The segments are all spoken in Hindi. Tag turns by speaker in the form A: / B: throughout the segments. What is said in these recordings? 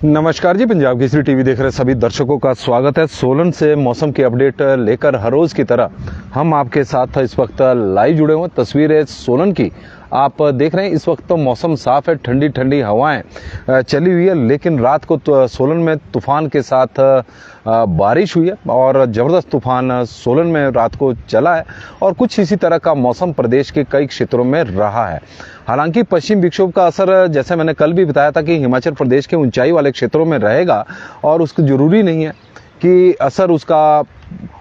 A: नमस्कार जी, पंजाब केसरी टीवी देख रहे सभी दर्शकों का स्वागत है। सोलन से मौसम की अपडेट लेकर हर रोज की तरह हम आपके साथ इस वक्त लाइव जुड़े हुए। तस्वीरें सोलन की आप देख रहे हैं। इस वक्त तो मौसम साफ है, ठंडी ठंडी हवाएं चली हुई है, लेकिन रात को तो सोलन में तूफान के साथ बारिश हुई है और ज़बरदस्त तूफान सोलन में रात को चला है और कुछ इसी तरह का मौसम प्रदेश के कई क्षेत्रों में रहा है। हालांकि पश्चिम विक्षोभ का असर, जैसे मैंने कल भी बताया था, कि हिमाचल प्रदेश के ऊंचाई वाले क्षेत्रों में रहेगा और उसको जरूरी नहीं है कि असर उसका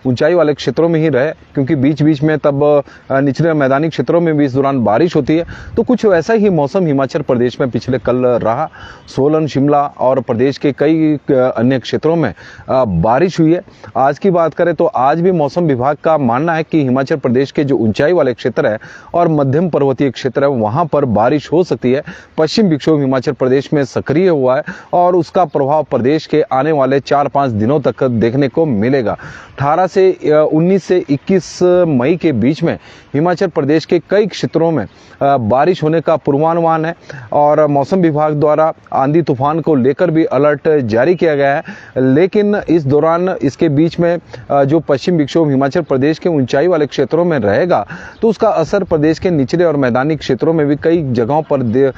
A: ऊंचाई वाले क्षेत्रों में ही रहे, क्योंकि बीच बीच में तब निचले मैदानी क्षेत्रों में भी इस दौरान बारिश होती है। तो कुछ वैसा ही मौसम हिमाचल प्रदेश में पिछले कल रहा। सोलन, शिमला और प्रदेश के कई अन्य क्षेत्रों में बारिश हुई है। आज की बात करें तो आज भी मौसम विभाग का मानना है कि हिमाचल प्रदेश के जो ऊंचाई वाले क्षेत्र है और मध्यम पर्वतीय क्षेत्र है, वहां पर बारिश हो सकती है। पश्चिम विक्षोभ हिमाचल प्रदेश में सक्रिय हुआ है और उसका प्रभाव प्रदेश के आने वाले 4-5 दिनों तक देखने को मिलेगा। 18 से 19 से 21 मई के बीच में हिमाचल प्रदेश के कई क्षेत्रों में बारिश होने का पूर्वानुमान है और मौसम विभाग द्वारा आंधी तूफान को लेकर भी अलर्ट जारी किया गया है। लेकिन इस दौरान इसके बीच में जो पश्चिम विक्षोभ हिमाचल प्रदेश के ऊंचाई वाले क्षेत्रों में रहेगा, तो उसका असर प्रदेश के निचले और मैदानी क्षेत्रों में भी कई जगहों पर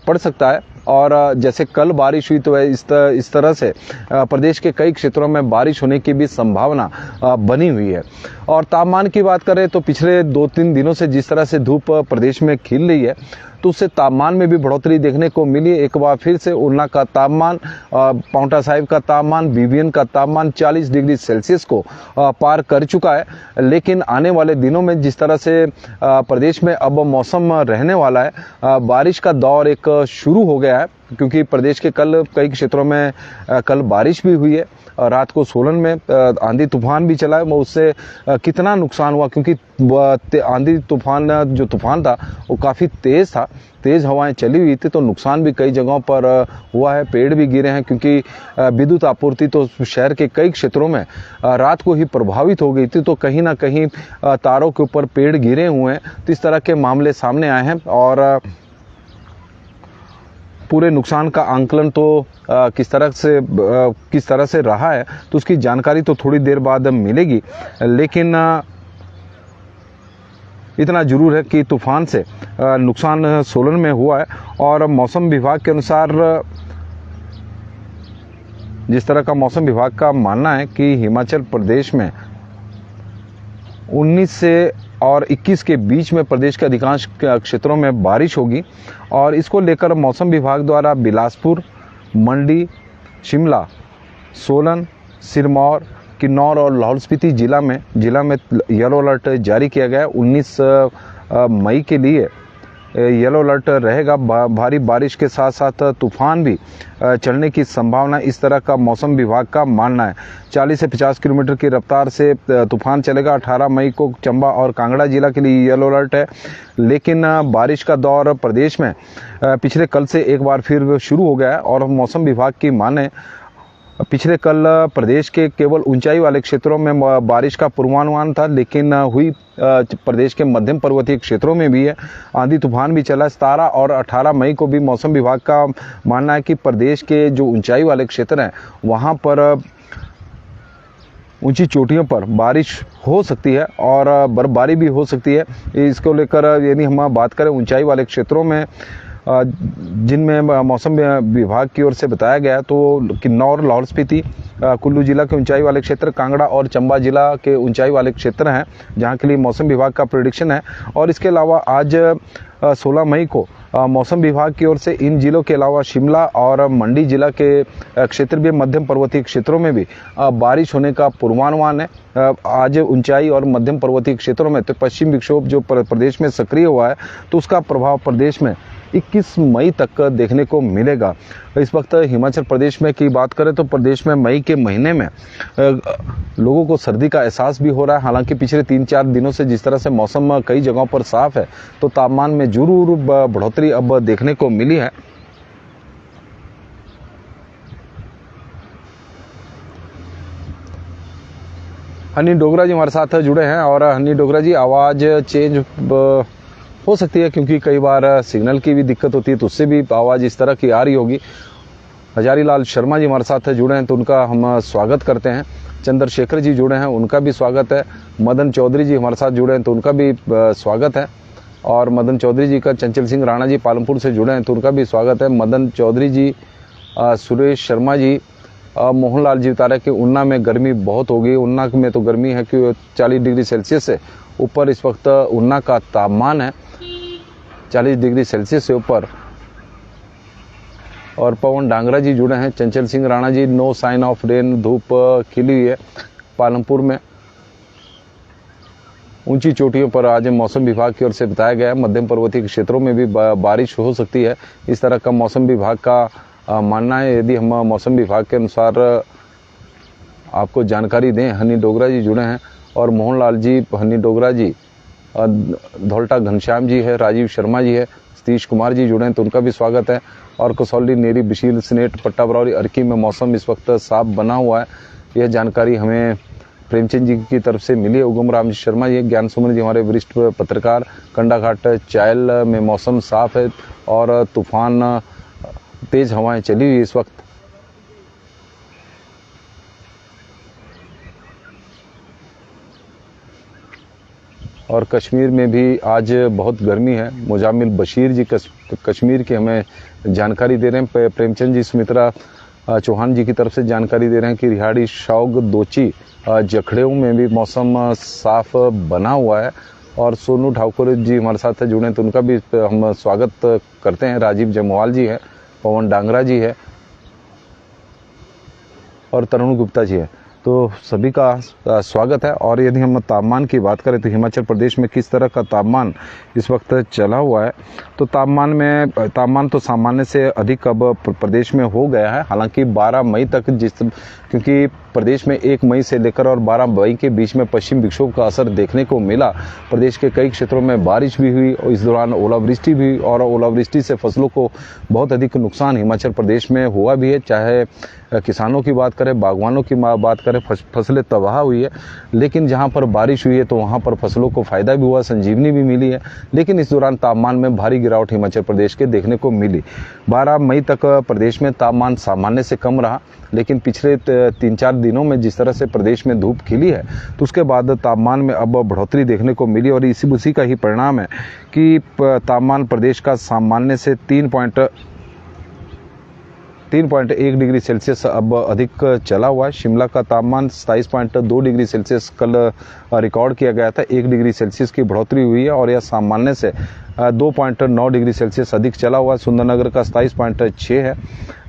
A: पड़ सकता है। और जैसे कल बारिश हुई तो इस तरह से प्रदेश के कई क्षेत्रों में बारिश होने की भी संभावना बनी हुई है। और तापमान की बात करें तो पिछले 2-3 दिनों से जिस तरह से धूप प्रदेश में खिल रही है, तो उससे तापमान में भी बढ़ोतरी देखने को मिली। एक बार फिर से ऊना का तापमान, पांवटा साहिब का तापमान, बीबीएन का तापमान 40 डिग्री सेल्सियस को पार कर चुका है। लेकिन आने वाले दिनों में जिस तरह से प्रदेश में अब मौसम रहने वाला है, बारिश का दौर एक शुरू हो गया है, क्योंकि प्रदेश के कई क्षेत्रों में कल बारिश भी हुई है। रात को सोलन में आंधी तूफान भी चला है। उससे कितना नुकसान हुआ, क्योंकि आंधी तूफान जो तूफान था वो काफ़ी तेज़ था, तेज़ हवाएं चली हुई थी, तो नुकसान भी कई जगहों पर हुआ है। पेड़ भी गिरे हैं, क्योंकि विद्युत आपूर्ति तो शहर के कई क्षेत्रों में रात को ही प्रभावित हो गई थी, तो कहीं ना कहीं तारों के ऊपर पेड़ गिरे हुए हैं। तो इस तरह के मामले सामने आए हैं और पूरे नुकसान का आंकलन तो किस तरह से रहा है, तो उसकी जानकारी तो थोड़ी देर बाद मिलेगी। लेकिन इतना जरूर है कि तूफान से नुकसान सोलन में हुआ है और मौसम विभाग के अनुसार, जिस तरह का मौसम विभाग का मानना है कि हिमाचल प्रदेश में 19 से और 21 के बीच में प्रदेश के अधिकांश क्षेत्रों में बारिश होगी। और इसको लेकर मौसम विभाग द्वारा बिलासपुर, मंडी, शिमला, सोलन, सिरमौर, किन्नौर और लाहौल स्पीति जिला में येलो अलर्ट जारी किया गया है। 19 मई के लिए येलो अलर्ट रहेगा। भारी बारिश के साथ साथ तूफान भी चलने की संभावना, इस तरह का मौसम विभाग का मानना है। 40 से 50 किलोमीटर की रफ्तार से तूफान चलेगा। 18 मई को चंबा और कांगड़ा जिला के लिए येलो अलर्ट है। लेकिन बारिश का दौर प्रदेश में पिछले कल से एक बार फिर शुरू हो गया है और मौसम विभाग की माने पिछले कल प्रदेश के केवल ऊंचाई वाले क्षेत्रों में बारिश का पूर्वानुमान था, लेकिन हुई प्रदेश के मध्यम पर्वतीय क्षेत्रों में भी है। आंधी तूफान भी चला। 17 और 18 मई को भी मौसम विभाग का मानना है कि प्रदेश के जो ऊंचाई वाले क्षेत्र हैं, वहां पर ऊंची चोटियों पर बारिश हो सकती है और बर्फबारी भी हो सकती है। इसको लेकर यदि हम बात करें ऊंचाई वाले क्षेत्रों में जिनमें मौसम विभाग की ओर से बताया गया, तो किन्नौर, लाहौल स्पीति, कुल्लू जिला के ऊंचाई वाले क्षेत्र, कांगड़ा और चंबा जिला के ऊंचाई वाले क्षेत्र हैं, जहां के लिए मौसम विभाग का प्रेडिक्शन है। और इसके अलावा आज 16 मई को मौसम विभाग की ओर से इन जिलों के अलावा शिमला और मंडी जिला के क्षेत्र भी, मध्यम पर्वतीय क्षेत्रों में भी बारिश होने का पूर्वानुमान है। आज ऊंचाई और मध्यम पर्वतीय क्षेत्रों में तो पश्चिम विक्षोभ जो प्रदेश में सक्रिय हुआ है, तो उसका प्रभाव प्रदेश में 21 मई तक देखने को मिलेगा। इस वक्त हिमाचल प्रदेश में की बात करें तो प्रदेश में मई के महीने में लोगों को सर्दी का एहसास भी हो रहा है। हालांकि पिछले 3-4 दिनों से जिस तरह से मौसम कई जगहों पर साफ है, तो तापमान में जरूर बढ़ोतरी अब देखने को मिली है। हनी डोगरा जी हमारे साथ जुड़े हैं और हनी डोगरा जी, आवाज़ चेंज हो सकती है क्योंकि कई बार सिग्नल की भी दिक्कत होती है, तो उससे भी आवाज़ इस तरह की आ रही होगी। हजारीलाल शर्मा जी हमारे साथ जुड़े हैं तो उनका हम स्वागत करते हैं। चंद्रशेखर जी जुड़े हैं, उनका भी स्वागत है। मदन चौधरी जी हमारे साथ जुड़े हैं तो उनका भी स्वागत है। और मदन चौधरी जी का चंचल सिंह राणा जी पालमपुर से जुड़े हैं तो उनका भी स्वागत है। मदन चौधरी जी, सुरेश शर्मा जी, मोहनलाल जी बता रहे कि उन्ना में गर्मी बहुत हो गई। उन्ना में तो गर्मी है कि 40 डिग्री सेल्सियस से ऊपर इस वक्त उन्ना का तापमान है, 40 डिग्री सेल्सियस से ऊपर। और पवन डांगरा जी जुड़े हैं। चंचल Singh Rana ji, no sign of rain, धूप खिली हुई है पालमपुर में। ऊंची चोटियों पर आज मौसम विभाग की ओर से बताया गया है मध्यम पर्वतीय क्षेत्रों में भी बारिश हो सकती है, इस तरह का मौसम विभाग का मानना है। यदि हम मौसम विभाग के अनुसार आपको जानकारी दें, हनी डोगरा जी जुड़े हैं और मोहनलाल जी, हनी डोगरा जी, धौलटा घनश्याम जी है, राजीव शर्मा जी है, सतीश कुमार जी जुड़े हैं तो उनका भी स्वागत है। और कसौली, नेरी, बिशील, स्नेट, पट्टा बरौली, अर्की में मौसम इस वक्त साफ बना हुआ है। यह जानकारी हमें प्रेमचंद जी की तरफ से मिली है। उगम राम शर्मा जी, ज्ञान सुमन जी हमारे वरिष्ठ पत्रकार, कंडाघाट चायल में मौसम साफ है और तूफान तेज हवाएं चली हुई इस वक्त। और कश्मीर में भी आज बहुत गर्मी है। मुजामिल बशीर जी कश्मीर की हमें जानकारी दे रहे हैं। प्रेमचंद जी सुमित्रा चौहान जी की तरफ से जानकारी दे रहे हैं कि रिहाड़ी, शौग, दोची, जखड़ेऊ में भी मौसम साफ बना हुआ है। और सोनू ठाकुर जी हमारे साथ जुड़े हैं तो उनका भी हम स्वागत करते हैं। राजीव जमवाल जी है, पवन डांगरा जी है और तरुण गुप्ता जी है, तो सभी का स्वागत है। और यदि हम तापमान की बात करें तो हिमाचल प्रदेश में किस तरह का तापमान इस वक्त चला हुआ है, तो तापमान तो सामान्य से अधिक अब प्रदेश में हो गया है। हालांकि 12 मई तक क्योंकि प्रदेश में 1 मई से लेकर और 12 मई के बीच में पश्चिम विक्षोभ का असर देखने को मिला। प्रदेश के कई क्षेत्रों में बारिश भी हुई और इस दौरान ओलावृष्टि भी हुई और ओलावृष्टि से फसलों को बहुत अधिक नुकसान हिमाचल प्रदेश में हुआ भी है। चाहे किसानों की बात करें, बागवानों की बात करें, फसलें तबाह हुई है। लेकिन जहां पर बारिश हुई है तो वहां पर फसलों को फायदा भी हुआ, संजीवनी भी मिली है। लेकिन इस दौरान तापमान में भारी गिरावट हिमाचल प्रदेश के देखने को मिली। 12 मई तक प्रदेश में तापमान सामान्य से कम रहा, लेकिन पिछले 3-4 दिनों में जिस तरह से प्रदेश में धूप खिली है तो उसके बाद तापमान में अब बढ़ोतरी देखने को मिली। और उसी का ही परिणाम है कि तापमान प्रदेश का सामान्य से 3.1 डिग्री सेल्सियस अब अधिक चला हुआ है। शिमला का तापमान 27.2 डिग्री सेल्सियस कल रिकॉर्ड किया गया था। 1 डिग्री सेल्सियस की बढ़ोतरी हुई है और यह सामान्य से 2.9 डिग्री सेल्सियस अधिक चला हुआ है। सुंदरनगर का 27.6 है,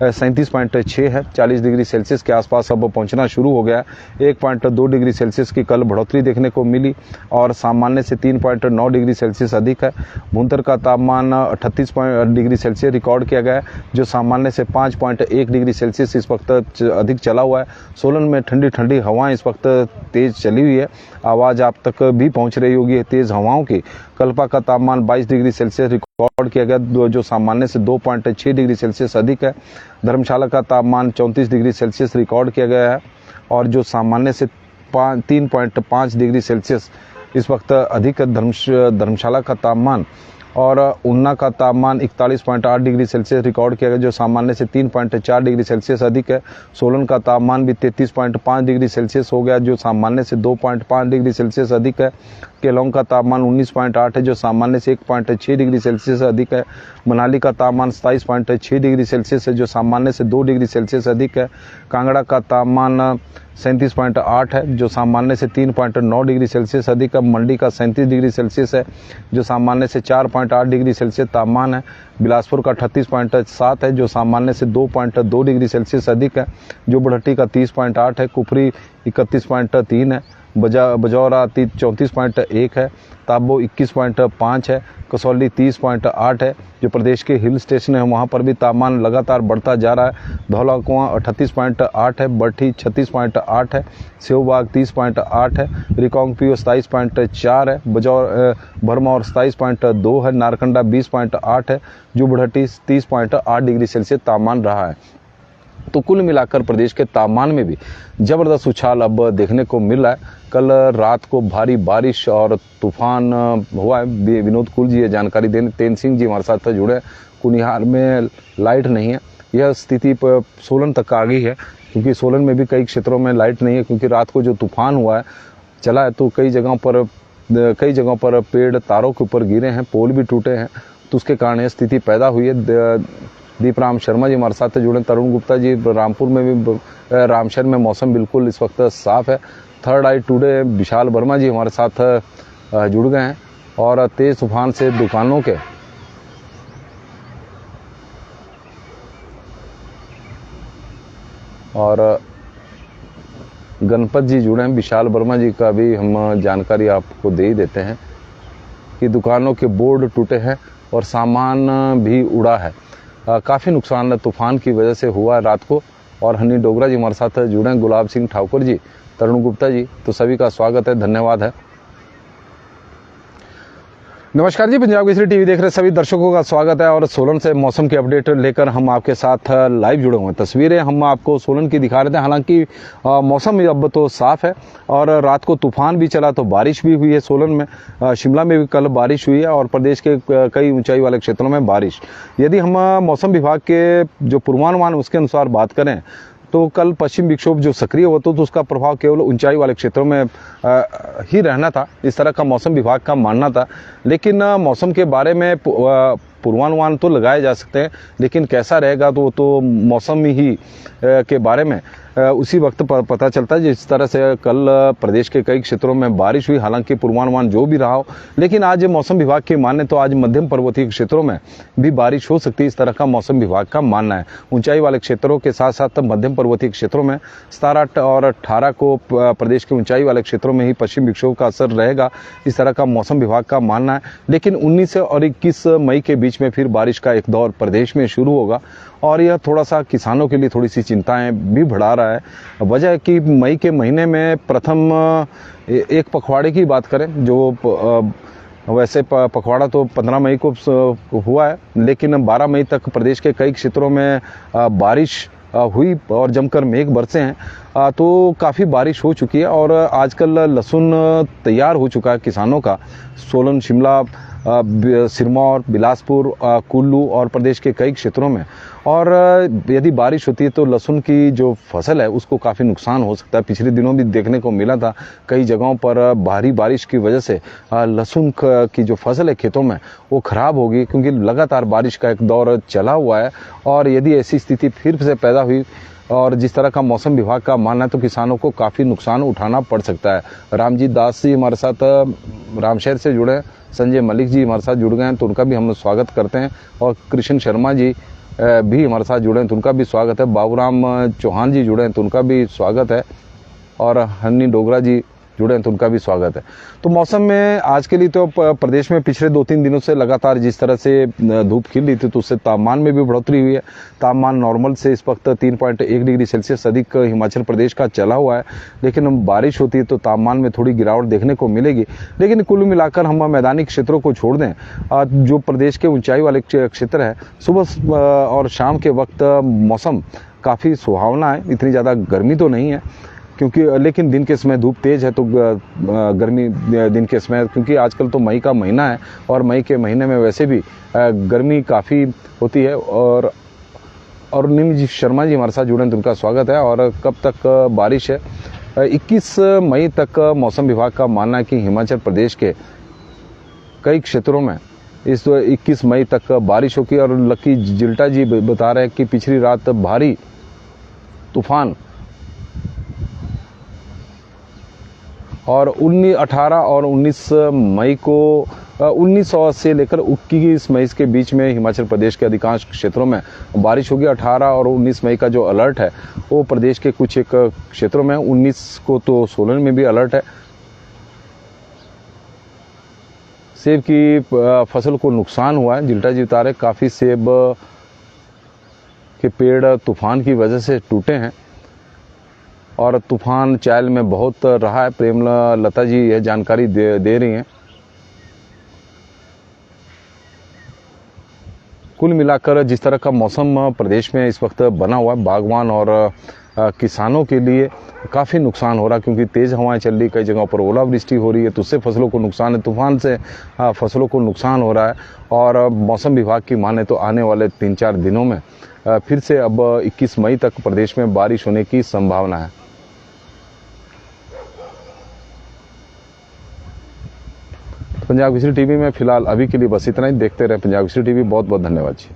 A: 37.6 है, 40 डिग्री सेल्सियस के आसपास अब पहुंचना शुरू हो गया है। 1.2 डिग्री सेल्सियस की कल बढ़ोतरी देखने को मिली और सामान्य से 3.9 डिग्री सेल्सियस अधिक है। भुंतर का तापमान 38 डिग्री सेल्सियस रिकॉर्ड किया गया है, जो सामान्य से 5.1 डिग्री सेल्सियस इस वक्त अधिक चला हुआ है। सोलन में ठंडी ठंडी हवाएं इस वक्त तेज चली हुई है, आवाज़ आप तक भी पहुंच रही होगी तेज हवाओं की। कल्पा का तापमान 22 डिग्री सेल्सियस रिकॉर्ड किया गया, जो सामान्य से 2.6 डिग्री सेल्सियस अधिक है। धर्मशाला का तापमान 34 डिग्री सेल्सियस रिकॉर्ड किया गया है और जो सामान्य से 3.5 डिग्री सेल्सियस इस वक्त अधिक है धर्मशाला का तापमान। और ऊना का तापमान 41.8 डिग्री सेल्सियस रिकॉर्ड किया गया, जो सामान्य से 3.4 डिग्री सेल्सियस अधिक है। सोलन का तापमान भी 33.5 डिग्री सेल्सियस हो गया, जो सामान्य से 2.5 डिग्री सेल्सियस अधिक है। केलोंग का तापमान 19.8 है, जो सामान्य से 1.6 डिग्री सेल्सियस अधिक है। मनाली का तापमान 27.6 डिग्री सेल्सियस है, जो सामान्य से 2 डिग्री सेल्सियस अधिक है। कांगड़ा का तापमान 37.8 है, जो सामान्य से 3.9 डिग्री सेल्सियस अधिक है। मंडी का 37 डिग्री सेल्सियस है, जो सामान्य से 4.8 डिग्री सेल्सियस तापमान है। बिलासपुर का 38.7 है, जो सामान्य से 2.2 डिग्री सेल्सियस अधिक है। जोबड़हट्टी का 30.8 है। कुफरी 31.3 है। बजौरा 34.1 है। ताबो 21.5 है। कसौली 30.8 है। जो प्रदेश के हिल स्टेशन है वहाँ पर भी तापमान लगातार बढ़ता जा रहा है। धौला कुआं 38.8 है। बठी 36.8 है। सेवबाग 30.8 है। रिकांगपिओ 27.4 है। भरमौर 27.2 है। नारकंडा 20.8 है। जोबड़हट्टी 30.8 डिग्री सेल्सियस तापमान रहा है। तो कुल मिलाकर प्रदेश के तापमान में भी जबरदस्त उछाल अब देखने को मिल रहा है। कल रात को भारी बारिश और तूफान हुआ है। विनोद कुल जी ये जानकारी देने, तेन सिंह जी हमारे साथ जुड़े। कुनिहार में लाइट नहीं है, यह स्थिति सोलन तक आ गई है, क्योंकि सोलन में भी कई क्षेत्रों में लाइट नहीं है, क्योंकि रात को जो तूफान हुआ है चला है तो कई जगहों पर पेड़ तारों के ऊपर गिरे हैं, पोल भी टूटे हैं, तो उसके कारण यह स्थिति पैदा हुई है। दीपराम शर्मा जी हमारे साथ जुड़े, तरुण गुप्ता जी रामपुर में भी, रामशहर में मौसम बिल्कुल इस वक्त साफ है। थर्ड आई टुडे विशाल वर्मा जी हमारे साथ जुड़ गए हैं, और तेज तूफान से दुकानों के और गणपत जी जुड़े हैं। विशाल वर्मा जी का भी हम जानकारी आपको दे ही देते हैं कि दुकानों के बोर्ड टूटे हैं और सामान भी उड़ा है। काफ़ी नुकसान तूफान की वजह से हुआ है रात को। और हनी डोगरा जी हमारे साथ जुड़े हैं, गुलाब सिंह ठाकुर जी, तरुण गुप्ता जी, तो सभी का स्वागत है, धन्यवाद है। नमस्कार जी, पंजाब केसरी टीवी देख रहे सभी दर्शकों का स्वागत है। और सोलन से मौसम की अपडेट लेकर हम आपके साथ लाइव जुड़े हुए हैं। तस्वीरें हम आपको सोलन की दिखा रहे थे। हालांकि मौसम अब तो साफ है, और रात को तूफान भी चला तो बारिश भी हुई है सोलन में। शिमला में भी कल बारिश हुई है, और प्रदेश के कई ऊंचाई वाले क्षेत्रों में बारिश। यदि हम मौसम विभाग के जो पूर्वानुमान उसके अनुसार बात करें तो कल पश्चिम विक्षोभ जो सक्रिय होता तो उसका प्रभाव केवल ऊंचाई वाले क्षेत्रों में ही रहना था, इस तरह का मौसम विभाग का मानना था। लेकिन मौसम के बारे में पूर्वानुमान तो लगाए जा सकते हैं, लेकिन कैसा रहेगा तो वो तो मौसम ही के बारे में उसी वक्त पता चलता है। जिस तरह से कल प्रदेश के कई क्षेत्रों में बारिश हुई, हालांकि पूर्वानुमान जो भी रहा हो, लेकिन आज मौसम विभाग के माने तो आज मध्यम पर्वतीय क्षेत्रों में भी बारिश हो सकती है, इस तरह का मौसम विभाग का मानना है। ऊंचाई वाले क्षेत्रों के साथ साथ मध्यम पर्वतीय क्षेत्रों में 17 और 18 को प्रदेश के ऊंचाई वाले क्षेत्रों में ही पश्चिम विक्षोभ का असर रहेगा, इस तरह का मौसम विभाग का मानना है। लेकिन 19 और 21 मई के बीच में फिर बारिश का एक दौर प्रदेश में शुरू होगा, और यह थोड़ा सा किसानों के लिए थोड़ी सी चिंताएं भी बढ़ा रहा है। वजह है कि मई के महीने में प्रथम एक पखवाड़े की बात करें, जो वैसे पखवाड़ा तो 15 मई को हुआ है, लेकिन 12 मई तक प्रदेश के कई क्षेत्रों में बारिश हुई और जमकर मेघ बरसे हैं, तो काफ़ी बारिश हो चुकी है। और आजकल लहसुन तैयार हो चुका है किसानों का। सोलन, शिमला, सिरमौर, बिलासपुर, कुल्लू और प्रदेश के कई क्षेत्रों में। और यदि बारिश होती है तो लहसुन की जो फसल है उसको काफ़ी नुकसान हो सकता है। पिछले दिनों भी देखने को मिला था, कई जगहों पर भारी बारिश की वजह से लहसुन की जो फसल है खेतों में वो खराब होगी, क्योंकि लगातार बारिश का एक दौर चला हुआ है। और यदि ऐसी स्थिति फिर से पैदा हुई और जिस तरह का मौसम विभाग का मानना है तो किसानों को काफ़ी नुकसान उठाना पड़ सकता है। रामजीत दास जी हमारे साथ रामशहर से जुड़े हैं, संजय मलिक जी हमारे साथ जुड़ गए हैं तो उनका भी हम स्वागत करते हैं, और कृष्ण शर्मा जी भी हमारे साथ जुड़े हैं तो उनका भी स्वागत है। बाबूराम चौहान जी जुड़े हैं तो उनका भी स्वागत है, और हन्नी डोगरा जी जुड़े हैं तो उनका भी स्वागत है। तो मौसम में आज के लिए तो प्रदेश में पिछले 2-3 दिनों से लगातार जिस तरह से धूप खिल रही थी तो उससे तापमान में भी बढ़ोतरी हुई है। तापमान नॉर्मल से इस वक्त 3.1 डिग्री सेल्सियस अधिक हिमाचल प्रदेश का चला हुआ है, लेकिन बारिश होती है तो तापमान में थोड़ी गिरावट देखने को मिलेगी। लेकिन कुल मिलाकर हम मैदानी क्षेत्रों को छोड़ दें, जो प्रदेश के ऊंचाई वाले क्षेत्र है, सुबह और शाम के वक्त मौसम काफ़ी सुहावना है, इतनी ज़्यादा गर्मी तो नहीं है क्योंकि, लेकिन दिन के समय धूप तेज है तो गर्मी दिन के समय, क्योंकि आजकल तो मई का महीना है और मई के महीने में वैसे भी गर्मी काफ़ी होती है। और निम्न शर्मा जी हमारे साथ जुड़े हैं तो उनका स्वागत है। और कब तक बारिश है? 21 मई तक मौसम विभाग का मानना है कि हिमाचल प्रदेश के कई क्षेत्रों में इस 21 मई तक बारिश होगी। और लकी जिल्टा जी बता रहे हैं कि पिछली रात भारी तूफान और 18 और 19 मई को 19 से लेकर 21 मई के बीच में हिमाचल प्रदेश के अधिकांश क्षेत्रों में बारिश होगी। 18 और 19 मई का जो अलर्ट है वो प्रदेश के कुछ एक क्षेत्रों में, 19 को तो सोलन में भी अलर्ट है। सेब की फसल को नुकसान हुआ है, जिल्टा जी बता रहे काफ़ी सेब के पेड़ तूफान की वजह से टूटे हैं, और तूफान चायल में बहुत रहा है। प्रेमलता जी यह जानकारी दे रही हैं। कुल मिलाकर जिस तरह का मौसम प्रदेश में इस वक्त बना हुआ है, बागवान और किसानों के लिए काफ़ी नुकसान हो रहा है, क्योंकि तेज़ हवाएं चल रही, कई जगहों पर ओलावृष्टि हो रही है, तो उससे फसलों को नुकसान है, तूफान से फसलों को नुकसान हो रहा है। और मौसम विभाग की माने तो आने वाले 3-4 दिनों में फिर से अब 21 मई तक प्रदेश में बारिश होने की संभावना है। पंजाब केसरी टीवी में फिलहाल अभी के लिए बस इतना ही। देखते रहे पंजाब केसरी टीवी। बहुत बहुत धन्यवाद जी।